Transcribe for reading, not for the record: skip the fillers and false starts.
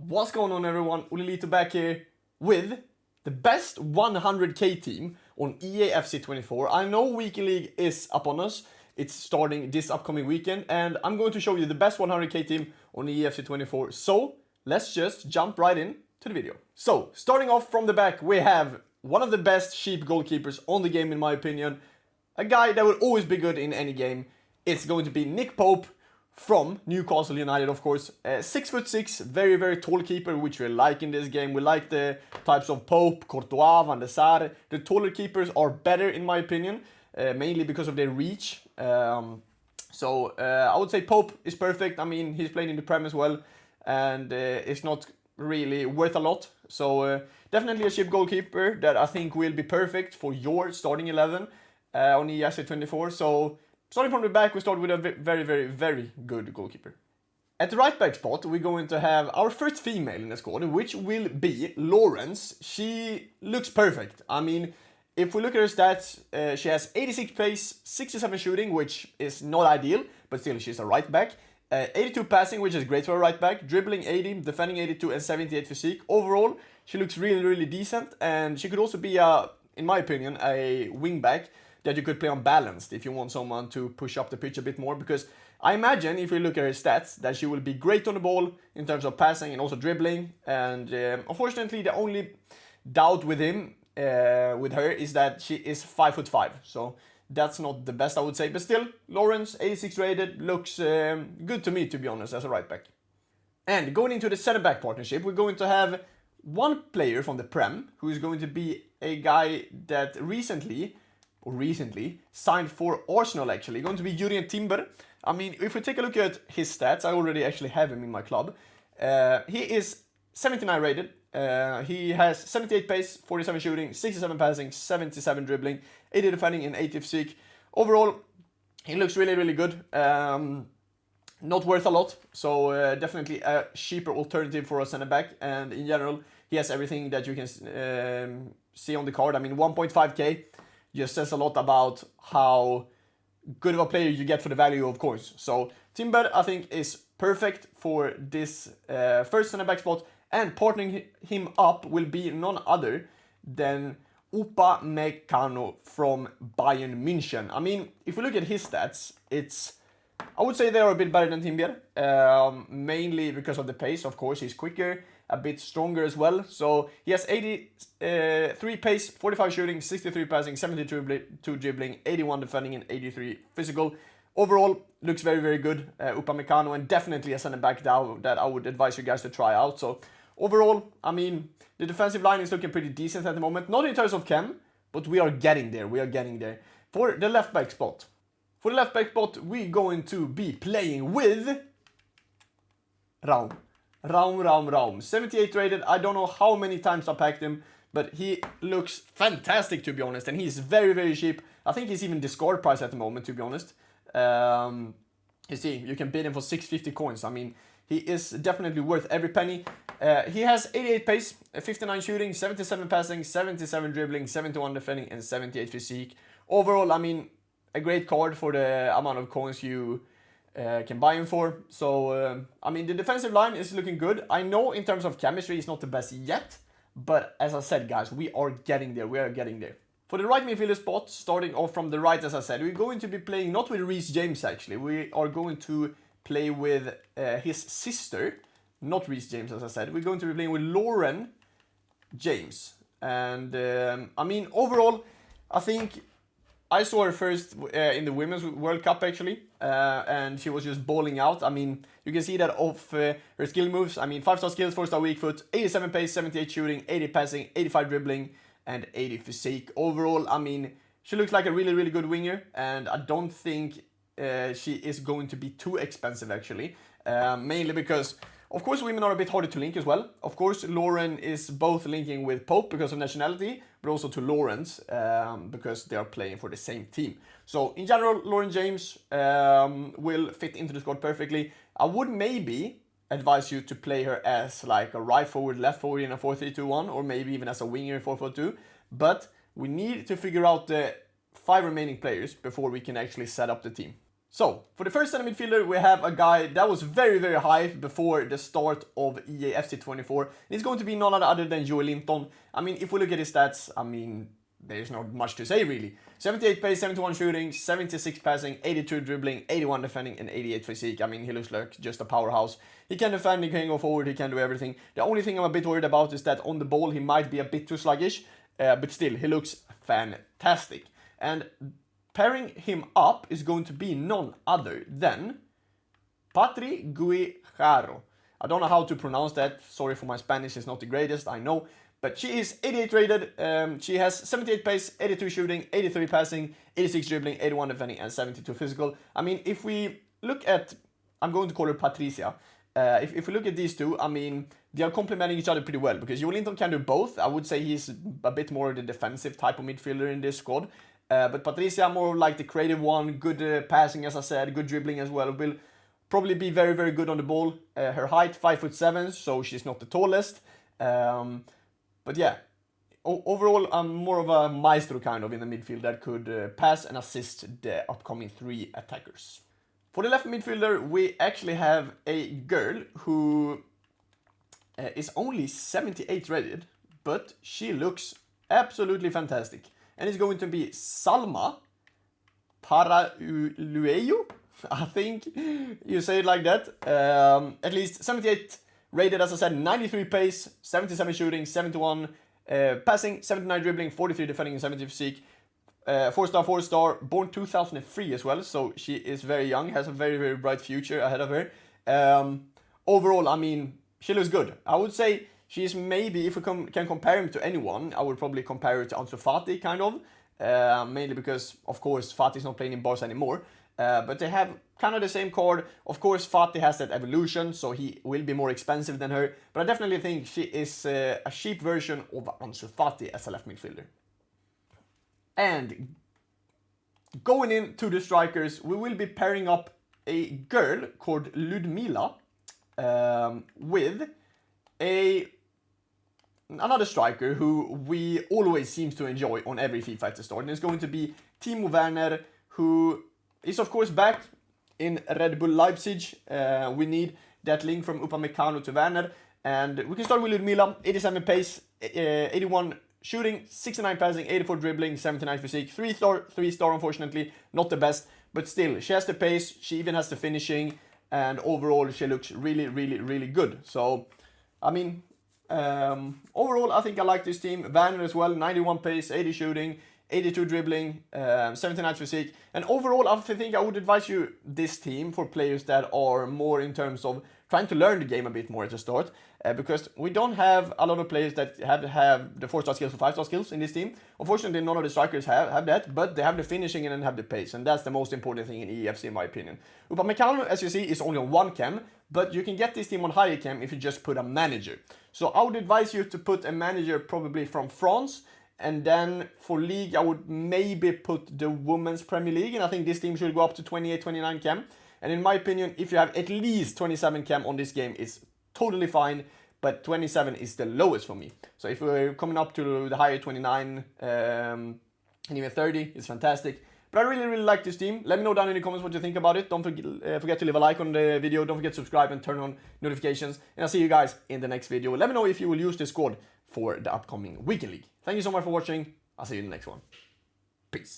What's going on, everyone? Ollelito back here with the best 100k team on EA FC 24. I know Weekend League is upon us. It's starting this upcoming weekend, and I'm going to show you the best 100k team on EA FC 24. So let's just jump right in to the video. So starting off from the back, we have one of the best sheep goalkeepers on the game, in my opinion. A guy that will always be good in any game. It's going to be Nick Pope from Newcastle United, of course. 6'6", very, very tall keeper, which we like in this game. We like the types of Pope, Courtois, Van der Sar. The taller keepers are better, in my opinion, mainly because of their reach. I would say Pope is perfect. I mean, he's playing in the Prem as well, and it's not really worth a lot. So definitely a cheap goalkeeper that I think will be perfect for your starting 11 on EA 24. So starting from the back, we start with a very, very, very good goalkeeper. At the right back spot, we're going to have our first female in the squad, which will be Lawrence. She looks perfect. I mean, if we look at her stats, she has 86 pace, 67 shooting, which is not ideal, but still she's a right back. 82 passing, which is great for a right back. Dribbling 80, defending 82, and 78 physique. Overall, she looks really, really decent, and she could also be, in my opinion, a wing back that you could play on balanced if you want someone to push up the pitch a bit more, because I imagine if you look at her stats that she will be great on the ball in terms of passing and also dribbling. And unfortunately, the only doubt with her is that she is 5'5", so that's not the best, I would say. But still, Lawrence, 86 rated, looks good to me, to be honest, as a right back. And going into the center back partnership, we're going to have one player from the Prem who is going to be a guy that recently signed for Arsenal, actually. Going to be Jurrien Timber. I mean, if we take a look at his stats, I already actually have him in my club. He is 79 rated. He has 78 pace, 47 shooting, 67 passing, 77 dribbling, 80 defending, and 80 physique. Overall, he looks really, really good. Not worth a lot, so definitely a cheaper alternative for a center back. And in general, he has everything that you can see on the card. I mean, 1.5k. just says a lot about how good of a player you get for the value, of course. So Timber, I think, is perfect for this first center back spot, and partnering him up will be none other than Upamecano from Bayern München. I mean, if we look at his stats, I would say they are a bit better than Timber, mainly because of the pace. Of course, he's quicker, a bit stronger as well. So he has 83 pace, 45 shooting, 63 passing, 72 dribbling, 81 defending, and 83 physical. Overall, looks very, very good, Upamecano, and definitely a center back that I would advise you guys to try out. So overall, I mean, the defensive line is looking pretty decent at the moment. Not in terms of chem, but we are getting there. We are getting there. For the left back spot, we're going to be playing with Raum. 78 rated. I don't know how many times I packed him, but he looks fantastic, to be honest, and he's very, very cheap. I think he's even discard price at the moment, to be honest. You see, you can bid him for 650 coins. I mean, he is definitely worth every penny. He has 88 pace, 59 shooting, 77 passing, 77 dribbling, 71 defending, and 78 physique. Overall, I mean, a great card for the amount of coins you can buy him for. So, I mean, the defensive line is looking good. I know in terms of chemistry, it's not the best yet. But as I said, guys, we are getting there. We are getting there. For the right midfielder spot, starting off from the right, as I said, we're going to be playing not with Reece James, actually. We are going to play with his sister. Not Reece James, as I said. We're going to be playing with Lauren James. And, I mean, overall, I think I saw her first in the Women's World Cup, actually, and she was just balling out. I mean, you can see that off her skill moves. I mean, 5-star skills, 4-star weak foot, 87 pace, 78 shooting, 80 passing, 85 dribbling, and 80 physique. Overall, I mean, she looks like a really, really good winger, and I don't think she is going to be too expensive, actually, mainly because, of course, women are a bit harder to link as well. Of course, Lauren is both linking with Pope because of nationality, but also to Lawrence because they are playing for the same team. So, in general, Lauren James will fit into the squad perfectly. I would maybe advise you to play her as like a right forward, left forward in a 4-3-2-1, or maybe even as a winger in 4-4-2. But we need to figure out the 5 remaining players before we can actually set up the team. So, for the first center midfielder, we have a guy that was very, very high before the start of EA FC 24. It's going to be none other than Ollelito. I mean, if we look at his stats, I mean, there's not much to say really. 78 pace, 71 shooting, 76 passing, 82 dribbling, 81 defending, and 88 physique. I mean, he looks like just a powerhouse. He can defend, he can go forward, he can do everything. The only thing I'm a bit worried about is that on the ball he might be a bit too sluggish, but still, he looks fantastic. And pairing him up is going to be none other than Patri Guijaro. I don't know how to pronounce that. Sorry for my Spanish, it's not the greatest, I know. But she is 88 rated, she has 78 pace, 82 shooting, 83 passing, 86 dribbling, 81 defending, and 72 physical. I mean, if we look at, I'm going to call her Patricia. If we look at these two, I mean, they are complementing each other pretty well, because Ollelito can do both. I would say he's a bit more the defensive type of midfielder in this squad. But Patricia, more like the creative one, good passing, as I said, good dribbling as well. Will probably be very, very good on the ball. Her height, 5'7", so she's not the tallest. But yeah, overall, I'm more of a maestro kind of in the midfield that could pass and assist the upcoming 3 attackers. For the left midfielder, we actually have a girl who is only 78 rated, but she looks absolutely fantastic. And it's going to be Salma Paralueyu, I think you say it like that. At least 78 rated, as I said, 93 pace, 77 shooting, 71 passing, 79 dribbling, 43 defending, and 70 physique. 4-star, born 2003 as well, so she is very young, has a very, very bright future ahead of her. Overall, I mean, she looks good. I would say she's maybe, if we can compare him to anyone, I would probably compare her to Ansu Fati, kind of. Mainly because, of course, Fati's not playing in Barca anymore. But they have kind of the same card. Of course, Fati has that evolution, so he will be more expensive than her. But I definitely think she is a cheap version of Ansu Fati as a left midfielder. And going into the strikers, we will be pairing up a girl called Ludmila with another striker who we always seems to enjoy on every FIFA at the start. And it's going to be Timo Werner, who is of course back in Red Bull Leipzig. We need that link from Upamecano to Werner. And we can start with Ludmila, 87 pace, 81 shooting, 69 passing, 84 dribbling, 79 physique, 3-star unfortunately, not the best, but still, she has the pace, she even has the finishing, and overall she looks really, really, really good. So, I mean, overall I think I like this team. Werner as well, 91 pace, 80 shooting, 82 dribbling, 79 physique, and overall I think I would advise you this team for players that are more in terms of trying to learn the game a bit more at the start, because we don't have a lot of players that have the 4-star skills or 5-star skills in this team. Unfortunately, none of the strikers have that, but they have the finishing and then have the pace, and that's the most important thing in EFC in my opinion. Upamecano, as you see, is only on 1 chem, but you can get this team on higher chem if you just put a manager. So I would advise you to put a manager probably from France, and then for league I would maybe put the Women's Premier League, and I think this team should go up to 28-29 chem. And in my opinion, if you have at least 27 chem on this game, it's totally fine, but 27 is the lowest for me. So if we're coming up to the higher 29 and even 30, it's fantastic. But I really, really like this team. Let me know down in the comments what you think about it. Don't forget to leave a like on the video. Don't forget to subscribe and turn on notifications. And I'll see you guys in the next video. Let me know if you will use this squad for the upcoming Weekend League. Thank you so much for watching. I'll see you in the next one. Peace.